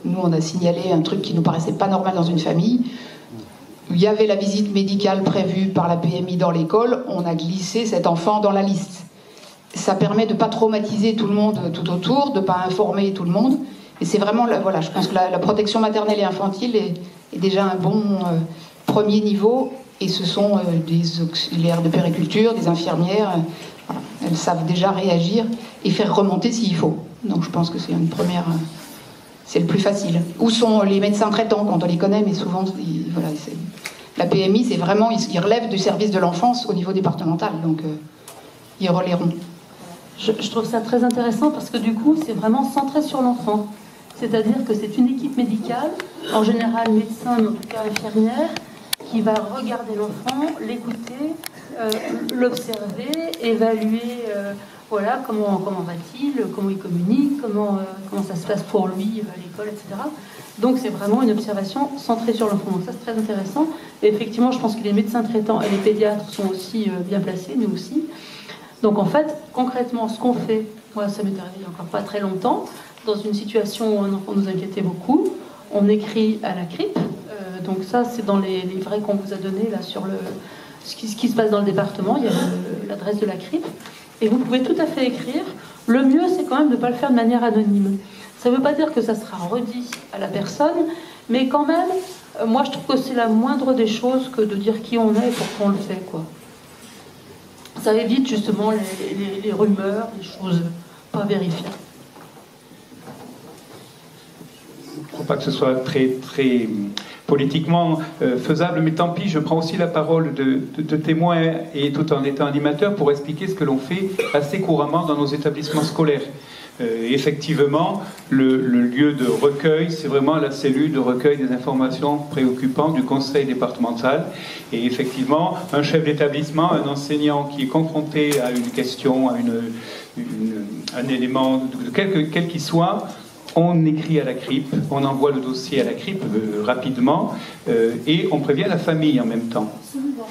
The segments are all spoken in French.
nous, on a signalé un truc qui nous paraissait pas normal dans une famille. Il y avait la visite médicale prévue par la PMI dans l'école, on a glissé cet enfant dans la liste. Ça permet de ne pas traumatiser tout le monde tout autour, de ne pas informer tout le monde. Et c'est vraiment, voilà, je pense que la protection maternelle et infantile est déjà un bon premier niveau. Et ce sont des auxiliaires de puériculture, des infirmières. Voilà, elles savent déjà réagir et faire remonter s'il faut. Donc je pense que c'est une première... c'est le plus facile. Où sont les médecins traitants quand on les connaît, mais souvent, voilà, la PMI, c'est vraiment... Ils relèvent du service de l'enfance au niveau départemental. Donc ils relaieront. Je trouve ça très intéressant parce que du coup, c'est vraiment centré sur l'enfant. C'est-à-dire que c'est une équipe médicale, en général médecin, mais en tout cas infirmière, qui va regarder l'enfant, l'écouter, l'observer, évaluer, voilà, comment va-t-il, comment il communique, comment ça se passe pour lui à l'école, etc. Donc c'est vraiment une observation centrée sur l'enfant. Donc ça c'est très intéressant. Et effectivement, je pense que les médecins traitants et les pédiatres sont aussi bien placés, nous aussi. Donc en fait, concrètement, ce qu'on fait, moi ça m'est arrivé il n'y a encore pas très longtemps, dans une situation où un enfant nous inquiétait beaucoup, on écrit à la CRIP. Donc ça, c'est dans les livrets qu'on vous a donnés là sur ce qui se passe dans le département. Il y a l'adresse de la CRIP. Et vous pouvez tout à fait écrire. Le mieux, c'est quand même de ne pas le faire de manière anonyme. Ça ne veut pas dire que ça sera redit à la personne, mais quand même, moi je trouve que c'est la moindre des choses que de dire qui on est et pourquoi on le fait, quoi. Ça évite justement les rumeurs, les choses pas vérifiées. Je ne crois pas que ce soit très politiquement faisable, mais tant pis, je prends aussi la parole de témoin et tout en étant animateur pour expliquer ce que l'on fait assez couramment dans nos établissements scolaires. Effectivement, le lieu de recueil, c'est vraiment la cellule de recueil des informations préoccupantes du conseil départemental. Et effectivement, un chef d'établissement, un enseignant qui est confronté à une question, à un élément, quel qu'il soit, on écrit à la CRIP, on envoie le dossier à la CRIP rapidement et on prévient la famille en même temps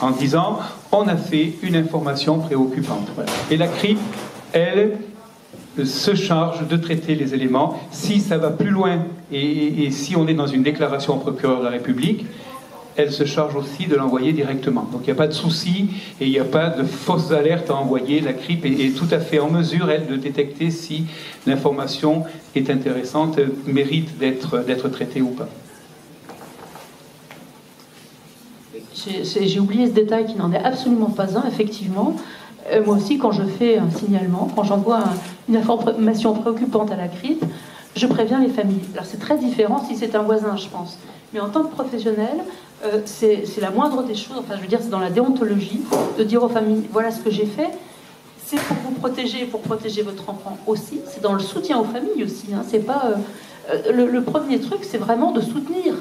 en disant on a fait une information préoccupante. Voilà. Et la CRIP, elle, se charge de traiter les éléments. Si ça va plus loin et si on est dans une déclaration au procureur de la République, elle se charge aussi de l'envoyer directement. Donc il n'y a pas de souci et il n'y a pas de fausses alertes à envoyer. La CRIP est tout à fait en mesure, elle, de détecter si l'information est intéressante, mérite d'être traitée ou pas. J'ai oublié ce détail qui n'en est absolument pas un, effectivement. Moi aussi, quand je fais un signalement, quand j'envoie une information préoccupante à la CRIP, je préviens les familles. Alors c'est très différent si c'est un voisin, je pense. Mais en tant que professionnel, c'est la moindre des choses, enfin je veux dire, c'est dans la déontologie, de dire aux familles, voilà ce que j'ai fait, c'est pour vous protéger et pour protéger votre enfant aussi, c'est dans le soutien aux familles aussi, hein. C'est pas... le premier truc, c'est vraiment de soutenir.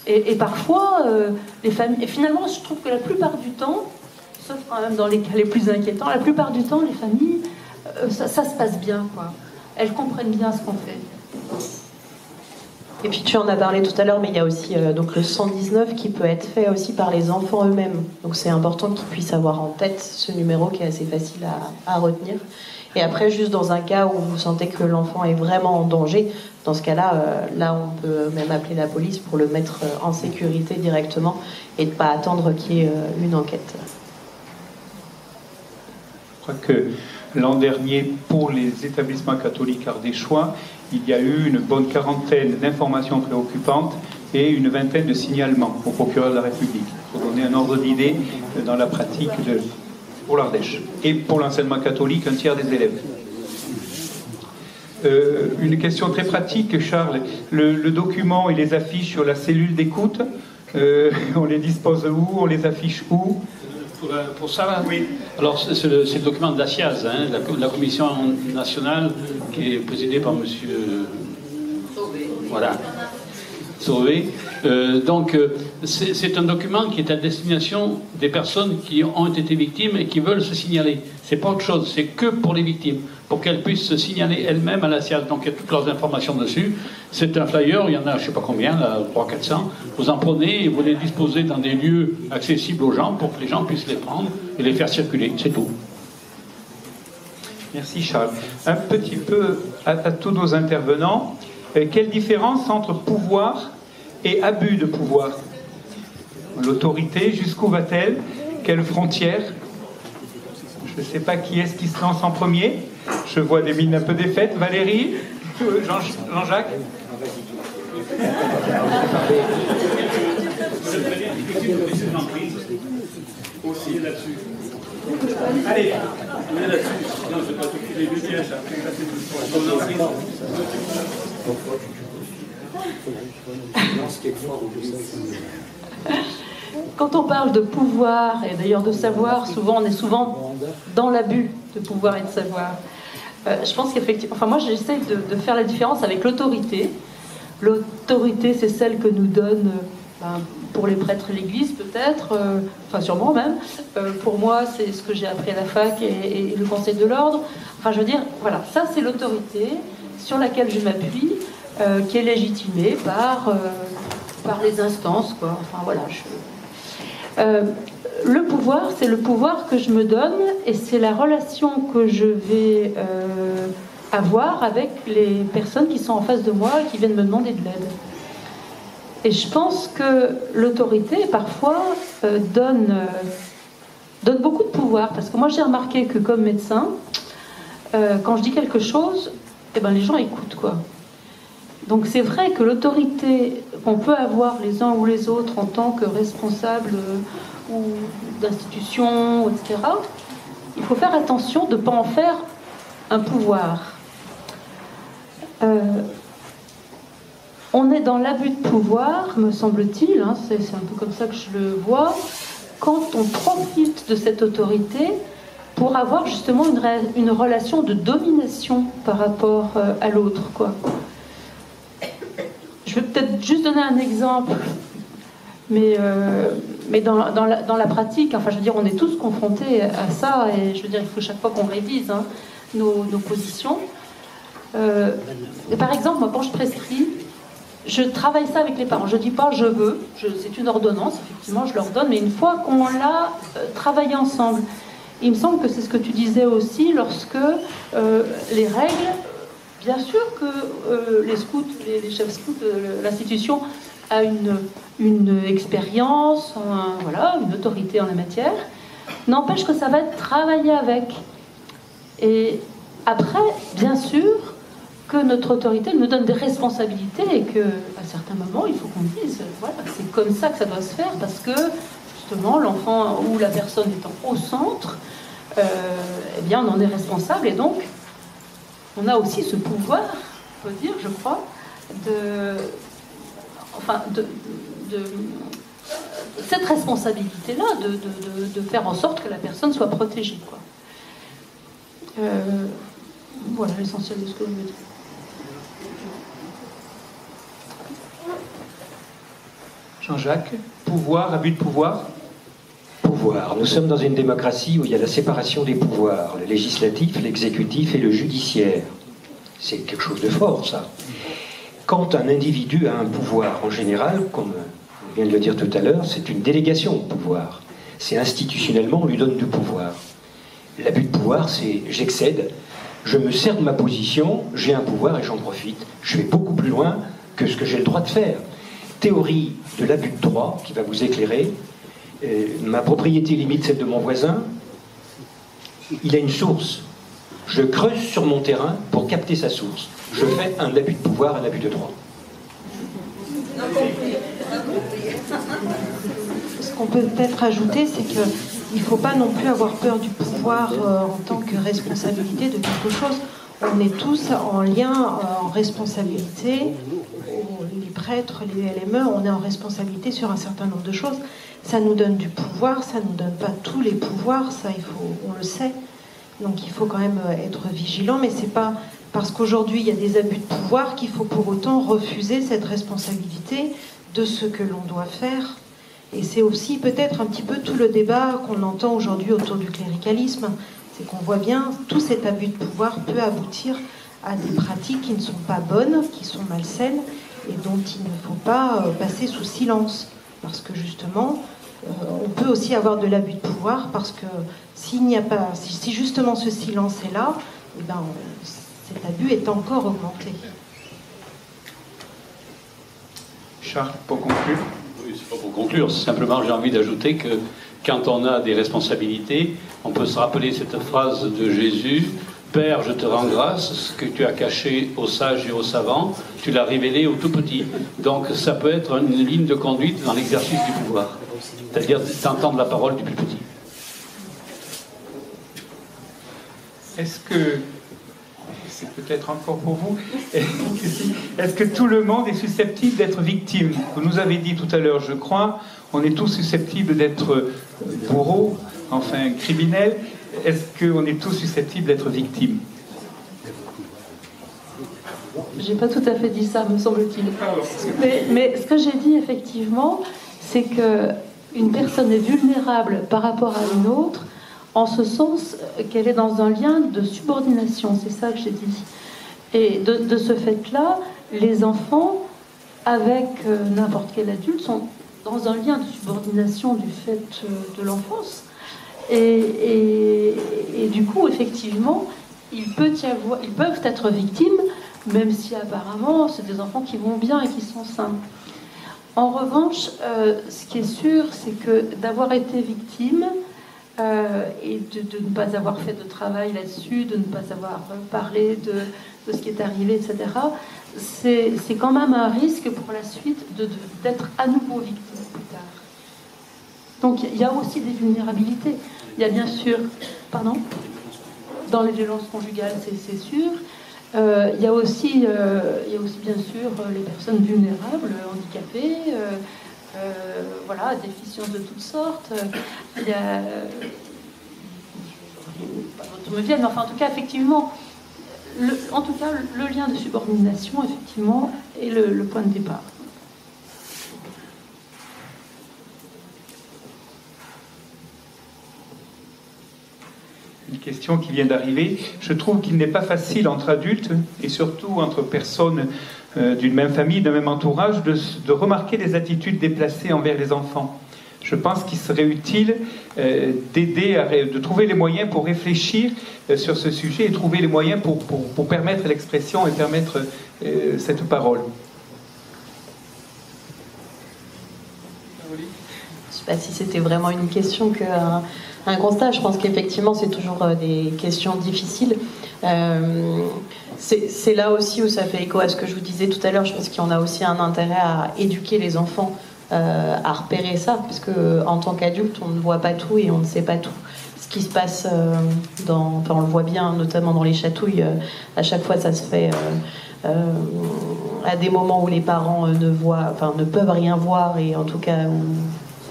Et parfois, les familles... Et finalement, je trouve que la plupart du temps, sauf quand même dans les cas les plus inquiétants, la plupart du temps, les familles, ça se passe bien, quoi. Elles comprennent bien ce qu'on fait. Et puis tu en as parlé tout à l'heure, mais il y a aussi donc le 119 qui peut être fait aussi par les enfants eux-mêmes. Donc c'est important qu'ils puissent avoir en tête ce numéro qui est assez facile à retenir. Et après, juste dans un cas où vous sentez que l'enfant est vraiment en danger, dans ce cas-là, là on peut même appeler la police pour le mettre en sécurité directement et ne pas attendre qu'il y ait une enquête. Je crois que l'an dernier, pour les établissements catholiques ardéchois, il y a eu une bonne quarantaine d'informations préoccupantes et une vingtaine de signalements au procureur de la République, pour donner un ordre d'idée dans la pratique pour l'Ardèche. Et pour l'enseignement catholique, un tiers des élèves. Une question très pratique, Charles. Le document et les affiches sur la cellule d'écoute, on les dispose où? On les affiche où? Pour ça, oui. Alors, c'est le document de la CIAZ, hein, la commission nationale, qui est présidée par monsieur Sauvé. Voilà. Sauvé. Donc, c'est un document qui est à destination des personnes qui ont été victimes et qui veulent se signaler. C'est pas autre chose, c'est que pour les victimes, pour qu'elles puissent se signaler elles-mêmes à la CIAZ. Donc, il y a toutes leurs informations dessus. C'est un flyer, il y en a je ne sais pas combien, là, 300-400. Vous en prenez et vous les disposez dans des lieux accessibles aux gens pour que les gens puissent les prendre et les faire circuler, c'est tout. Merci Charles. Un petit peu à tous nos intervenants. Quelle différence entre pouvoir et abus de pouvoir? L'autorité, jusqu'où va-t-elle? Quelles frontières? Je ne sais pas qui est-ce qui se lance en premier. Je vois des mines un peu défaites. Valérie? Jean-Jacques? Allez, on est là-dessus. Non, je ne vais pas t'occuper du piège. Quand on parle de pouvoir, et d'ailleurs de savoir, souvent on est souvent dans l'abus de pouvoir et de savoir. Je pense qu'effectivement, enfin moi j'essaie de faire la différence avec l'autorité. L'autorité, c'est celle que nous donne, pour les prêtres l'Église peut-être, enfin sûrement même. Pour moi, c'est ce que j'ai appris à la fac et le Conseil de l'Ordre. Enfin je veux dire, voilà, ça c'est l'autorité sur laquelle je m'appuie, qui est légitimée par les instances, quoi. Enfin voilà. Le pouvoir, c'est le pouvoir que je me donne et c'est la relation que je vais avoir avec les personnes qui sont en face de moi et qui viennent me demander de l'aide. Et je pense que l'autorité, parfois, donne beaucoup de pouvoir. Parce que moi, j'ai remarqué que comme médecin, quand je dis quelque chose, eh ben, les gens écoutent, quoi. Donc c'est vrai que l'autorité qu'on peut avoir les uns ou les autres en tant que responsable ou d'institution, etc., il faut faire attention de ne pas en faire un pouvoir. On est dans l'abus de pouvoir, me semble-t-il, hein, c'est un peu comme ça que je le vois, quand on profite de cette autorité pour avoir justement une relation de domination par rapport à l'autre, quoi. Je vais peut-être juste donner un exemple, mais dans la pratique, enfin je veux dire, on est tous confrontés à ça, et je veux dire, il faut chaque fois qu'on révise nos positions. Par exemple, moi quand je prescris, je travaille ça avec les parents. Je dis pas je veux, c'est une ordonnance, effectivement, je leur donne, mais une fois qu'on l'a travaillé ensemble, il me semble que c'est ce que tu disais aussi, lorsque les règles, bien sûr que les scouts, les chefs scouts, l'institution a une expérience, voilà, une autorité en la matière, n'empêche que ça va être travaillé avec. Et après, bien sûr, que notre autorité nous donne des responsabilités et qu'à certains moments, il faut qu'on dise, voilà, c'est comme ça que ça doit se faire parce que, justement, l'enfant ou la personne étant au centre, eh bien, on en est responsable et donc, on a aussi ce pouvoir, on peut dire, je crois, cette responsabilité-là de faire en sorte que la personne soit protégée, quoi. Voilà l'essentiel de ce que je veux dire. Jean-Jacques, pouvoir, abus de pouvoir? Pouvoir. Nous sommes dans une démocratie où il y a la séparation des pouvoirs, le législatif, l'exécutif et le judiciaire. C'est quelque chose de fort, ça. Quand un individu a un pouvoir, en général, comme on vient de le dire tout à l'heure, c'est une délégation de pouvoir. C'est institutionnellement, on lui donne du pouvoir. L'abus de pouvoir, c'est j'excède, je me sers de ma position, j'ai un pouvoir et j'en profite. Je vais beaucoup plus loin que ce que j'ai le droit de faire. Théorie de l'abus de droit qui va vous éclairer. Ma propriété limite celle de mon voisin. Il a une source. Je creuse sur mon terrain pour capter sa source. Je fais un abus de pouvoir, un abus de droit. Ce qu'on peut peut-être ajouter, c'est qu'il ne faut pas non plus avoir peur du pouvoir en tant que responsabilité de quelque chose. On est tous en lien, en responsabilité. Les prêtres, les LME, on est en responsabilité sur un certain nombre de choses. Ça nous donne du pouvoir, ça ne nous donne pas tous les pouvoirs, ça on le sait. Donc il faut quand même être vigilant, mais c'est pas parce qu'aujourd'hui il y a des abus de pouvoir qu'il faut pour autant refuser cette responsabilité de ce que l'on doit faire. Et c'est aussi peut-être un petit peu tout le débat qu'on entend aujourd'hui autour du cléricalisme. C'est qu'on voit bien tout cet abus de pouvoir peut aboutir à des pratiques qui ne sont pas bonnes, qui sont malsaines et dont il ne faut pas passer sous silence. Parce que justement, on peut aussi avoir de l'abus de pouvoir parce que s'il n'y a pas, si justement ce silence est là, eh ben, cet abus est encore augmenté. Charles, pour conclure. Oui, c'est pas pour conclure. Simplement, j'ai envie d'ajouter que quand on a des responsabilités, on peut se rappeler cette phrase de Jésus: Père, je te rends grâce, ce que tu as caché aux sages et aux savants, tu l'as révélé aux tout petits. Donc ça peut être une ligne de conduite dans l'exercice du pouvoir, c'est-à-dire d'entendre la parole du plus petit. Est-ce que, c'est peut-être encore pour vous, est-ce que tout le monde est susceptible d'être victime? Vous nous avez dit tout à l'heure, je crois, on est tous susceptibles d'être bourreaux, enfin criminels. Est-ce qu'on est tous susceptibles d'être victimes? J'ai pas tout à fait dit ça, me semble-t-il. Mais ce que j'ai dit, effectivement, c'est qu'une personne est vulnérable par rapport à une autre, en ce sens qu'elle est dans un lien de subordination, c'est ça que j'ai dit. Et de ce fait-là, les enfants, avec n'importe quel adulte, sont dans un lien de subordination du fait de l'enfance. Et du coup, effectivement, ils peuvent être victimes, même si apparemment, c'est des enfants qui vont bien et qui sont sains. En revanche, ce qui est sûr, c'est que d'avoir été victime, et de ne pas avoir fait de travail là-dessus, de ne pas avoir parlé de ce qui est arrivé, etc., c'est quand même un risque pour la suite d'être à nouveau victime plus tard. Donc il y a aussi des vulnérabilités. Il y a bien sûr, dans les violences conjugales, c'est sûr. Il y a aussi bien sûr les personnes vulnérables, handicapées, voilà, déficiences de toutes sortes. Il y a... pas d'autres me viennent, mais enfin, en tout cas, effectivement, le lien de subordination, effectivement, est le point de départ. Une question qui vient d'arriver. Je trouve qu'il n'est pas facile entre adultes, et surtout entre personnes d'une même famille, d'un même entourage, de remarquer des attitudes déplacées envers les enfants. Je pense qu'il serait utile de trouver les moyens pour réfléchir sur ce sujet et trouver les moyens pour permettre l'expression et permettre cette parole. Je ne sais pas si c'était vraiment une question qu'un constat. Je pense qu'effectivement, c'est toujours des questions difficiles. C'est là aussi où ça fait écho à ce que je vous disais tout à l'heure. Je pense qu'il y en a aussi un intérêt à éduquer les enfants à repérer ça, parce qu'en tant qu'adulte, on ne voit pas tout et on ne sait pas tout. Ce qui se passe on le voit bien, notamment dans les chatouilles, à chaque fois ça se fait à des moments où les parents ne peuvent rien voir, et en tout cas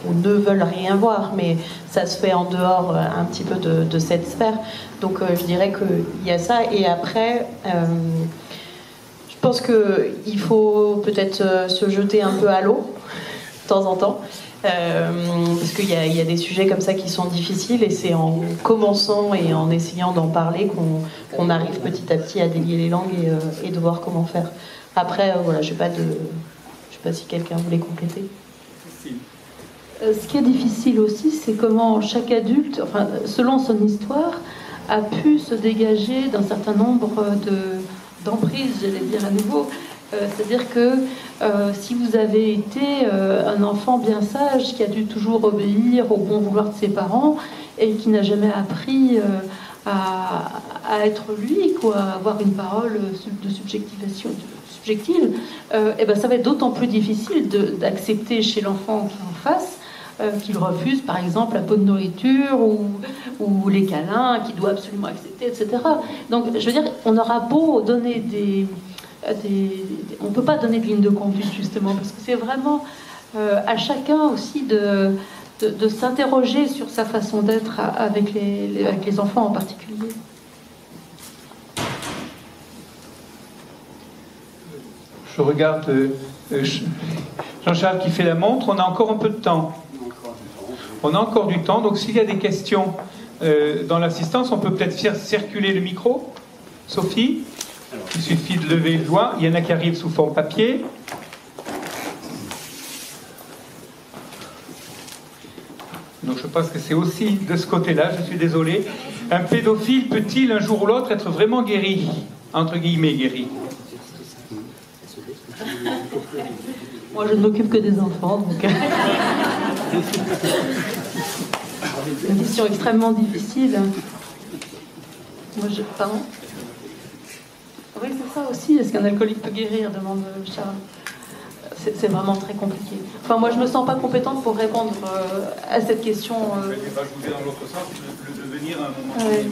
ou ne veulent rien voir, mais ça se fait en dehors un petit peu de cette sphère. Donc je dirais qu'il y a ça, et après je pense qu'il faut peut-être se jeter un peu à l'eau de temps en temps, parce qu'il y a des sujets comme ça qui sont difficiles, et c'est en commençant et en essayant d'en parler qu'on arrive petit à petit à délier les langues et de voir comment faire. Après, voilà, je sais pas si quelqu'un voulait compléter. Ce qui est difficile aussi, c'est comment chaque adulte, selon son histoire, a pu se dégager d'un certain nombre d'emprises, j'allais dire à nouveau. C'est-à-dire que si vous avez été un enfant bien sage, qui a dû toujours obéir au bon vouloir de ses parents, et qui n'a jamais appris à être lui, à avoir une parole de subjective, et ben ça va être d'autant plus difficile d'accepter chez l'enfant qui est en face qu'il refuse par exemple la bonne nourriture ou les câlins qu'il doit absolument accepter, etc. Donc je veux dire, on aura beau donner on ne peut pas donner de ligne de conduite, justement, parce que c'est vraiment à chacun aussi de s'interroger sur sa façon d'être avec les enfants en particulier. Je regarde Jean-Charles qui fait la montre. On a encore un peu de temps. On a encore du temps, donc s'il y a des questions dans l'assistance, on peut peut-être faire circuler le micro. Sophie, il suffit de lever le doigt. Il y en a qui arrivent sous forme papier. Donc je pense que c'est aussi de ce côté-là, je suis désolé. Un pédophile peut-il un jour ou l'autre être vraiment guéri? Entre guillemets guéri. Moi, je ne m'occupe que des enfants, donc... Une question extrêmement difficile. Moi, pardon ? Oui, c'est ça aussi. Est-ce qu'un alcoolique peut guérir ? Demande Charles. C'est vraiment très compliqué. Enfin, moi, je me sens pas compétente pour répondre à cette question. Je vais pas jouer dans l'autre sens, le devenir à un moment donné.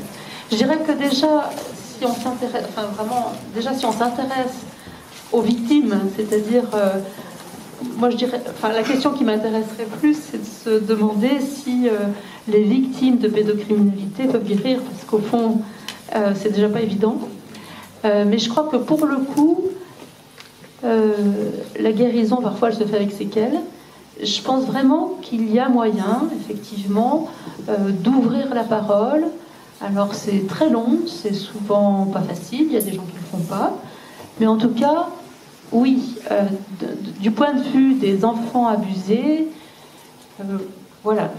Je dirais que déjà, si on s'intéresse, enfin vraiment, déjà si on s'intéresse aux victimes, c'est-à-dire, moi je dirais, enfin la question qui m'intéresserait plus, c'est de se demander si les victimes de pédocriminalité peuvent guérir, parce qu'au fond, c'est déjà pas évident. Mais je crois que pour le coup, la guérison, parfois, elle se fait avec séquelles. Je pense vraiment qu'il y a moyen, effectivement, d'ouvrir la parole. Alors, c'est très long, c'est souvent pas facile, il y a des gens qui ne le font pas. Mais en tout cas, oui, du point de vue des enfants abusés, voilà,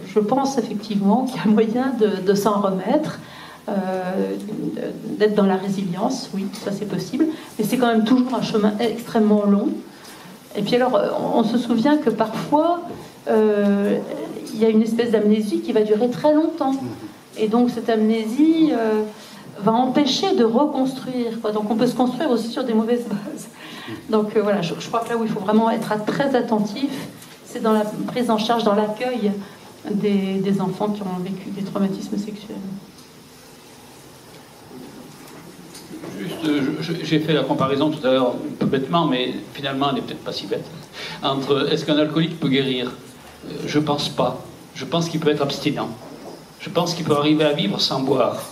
je pense effectivement qu'il y a moyen de s'en remettre. D'être dans la résilience, oui, ça c'est possible, mais c'est quand même toujours un chemin extrêmement long. Et puis alors, on se souvient que parfois, il y a une espèce d'amnésie qui va durer très longtemps. Et donc cette amnésie va empêcher de reconstruire, quoi. Donc on peut se construire aussi sur des mauvaises bases. Donc voilà, je crois que là où il faut vraiment être très attentif, c'est dans la prise en charge, dans l'accueil des enfants qui ont vécu des traumatismes sexuels. Juste, j'ai fait la comparaison tout à l'heure, un peu bêtement, mais finalement elle n'est peut-être pas si bête, entre est-ce qu'un alcoolique peut guérir ? Je pense pas. Je pense qu'il peut être abstinent. Je pense qu'il peut arriver à vivre sans boire.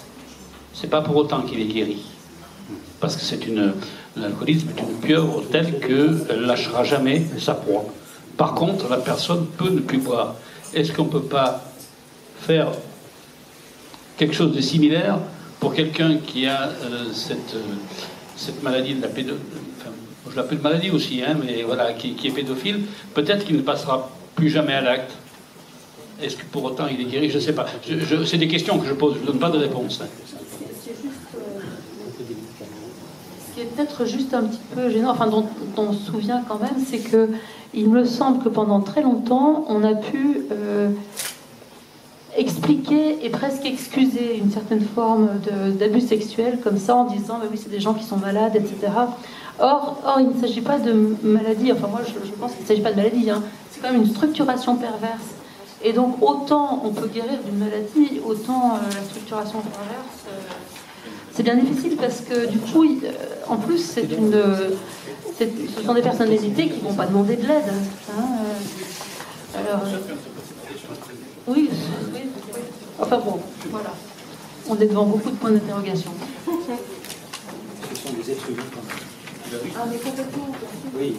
C'est pas pour autant qu'il est guéri. Parce que l'alcoolisme est une pieuvre telle qu'elle ne lâchera jamais sa proie. Par contre, la personne peut ne plus boire. Est-ce qu'on ne peut pas faire quelque chose de similaire pour quelqu'un qui a cette maladie de la pédophilie, enfin, je l'appelle maladie aussi, hein, mais voilà, qui est pédophile, peut-être qu'il ne passera plus jamais à l'acte. Est-ce que pour autant il est guéri ? Je ne sais pas. C'est des questions que je pose, je ne donne pas de réponse. Ce qui est peut-être juste un petit peu gênant, enfin dont on se souvient quand même, c'est que il me semble que pendant très longtemps, on a pu expliquer et presque excuser une certaine forme d'abus sexuel comme ça, en disant bah oui, c'est des gens qui sont malades, etc. Or il ne s'agit pas de maladie, enfin moi je pense qu'il ne s'agit pas de maladie, hein. C'est quand même une structuration perverse. Et donc autant on peut guérir d'une maladie, autant la structuration perverse, c'est bien difficile parce que du coup, en plus, ce sont des personnalités qui ne vont pas demander de l'aide. Hein. Alors, oui. Enfin bon, voilà. On est devant beaucoup de points d'interrogation. Ce sont des êtres humains. Ah, mais complètement. Oui.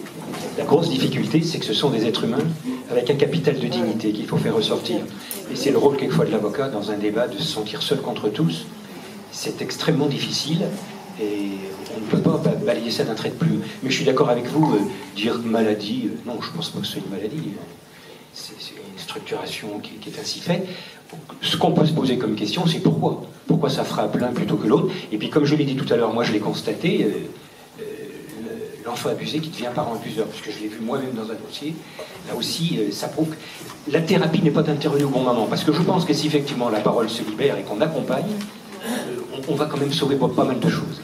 La grosse difficulté, c'est que ce sont des êtres humains avec un capital de dignité qu'il faut faire ressortir. Et c'est le rôle quelquefois de l'avocat dans un débat de se sentir seul contre tous. C'est extrêmement difficile et on ne peut pas balayer ça d'un trait de plume. Mais je suis d'accord avec vous, dire maladie, non, je ne pense pas que ce soit une maladie. C'est une structuration qui est ainsi faite. Ce qu'on peut se poser comme question, c'est pourquoi ? Pourquoi ça frappe l'un plutôt que l'autre ? Et puis comme je l'ai dit tout à l'heure, moi je l'ai constaté, l'enfant abusé qui devient parent abuseur, parce que je l'ai vu moi-même dans un dossier, là aussi, ça prouve que la thérapie n'est pas intervenue au bon moment. Parce que je pense que si effectivement la parole se libère et qu'on accompagne, on va quand même sauver pas mal de choses.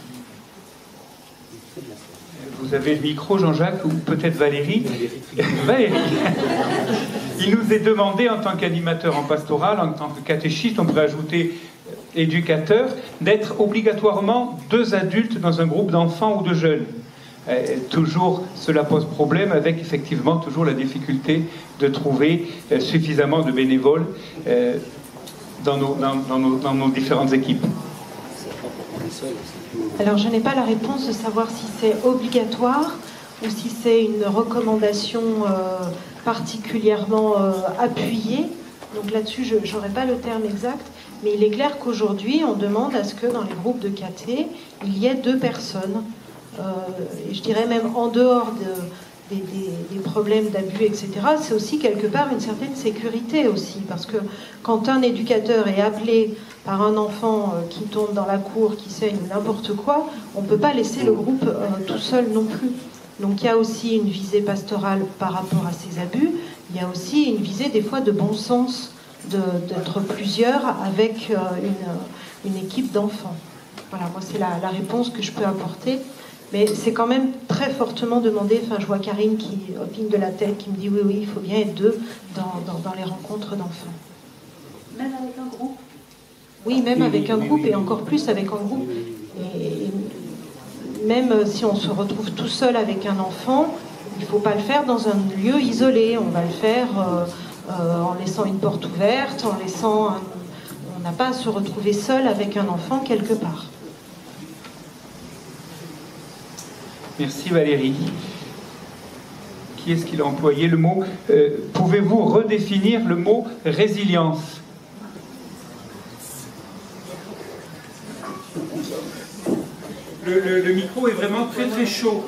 Vous avez le micro, Jean-Jacques, ou peut-être Valérie. Valérie. Il nous est demandé, en tant qu'animateur en pastoral, en tant que catéchiste, on pourrait ajouter éducateur, d'être obligatoirement 2 adultes dans un groupe d'enfants ou de jeunes. Toujours, cela pose problème avec effectivement toujours la difficulté de trouver suffisamment de bénévoles dans nos différentes équipes. Alors je n'ai pas la réponse de savoir si c'est obligatoire ou si c'est une recommandation particulièrement appuyée. Donc là-dessus, je n'aurai pas le terme exact, mais il est clair qu'aujourd'hui, on demande à ce que dans les groupes de caté, il y ait 2 personnes. Et je dirais même en dehors des problèmes d'abus, etc., c'est aussi quelque part une certaine sécurité aussi, parce que quand un éducateur est appelé par un enfant qui tombe dans la cour, qui saigne n'importe quoi, on ne peut pas laisser le groupe tout seul non plus. Donc il y a aussi une visée pastorale par rapport à ces abus. Il y a aussi une visée des fois de bon sens, d'être plusieurs avec une équipe d'enfants. Voilà, moi c'est la réponse que je peux apporter. Mais c'est quand même très fortement demandé. Enfin, je vois Karine qui opine de la tête, qui me dit oui, il faut bien être deux dans les rencontres d'enfants. Même avec un groupe? Oui, même avec un groupe, et encore plus avec un groupe. Et même si on se retrouve tout seul avec un enfant, il ne faut pas le faire dans un lieu isolé. On va le faire en laissant une porte ouverte, on n'a pas à se retrouver seul avec un enfant quelque part. Merci Valérie. Qui est-ce qui a employé le mot pouvez-vous redéfinir le mot résilience? Le micro est vraiment très très chaud.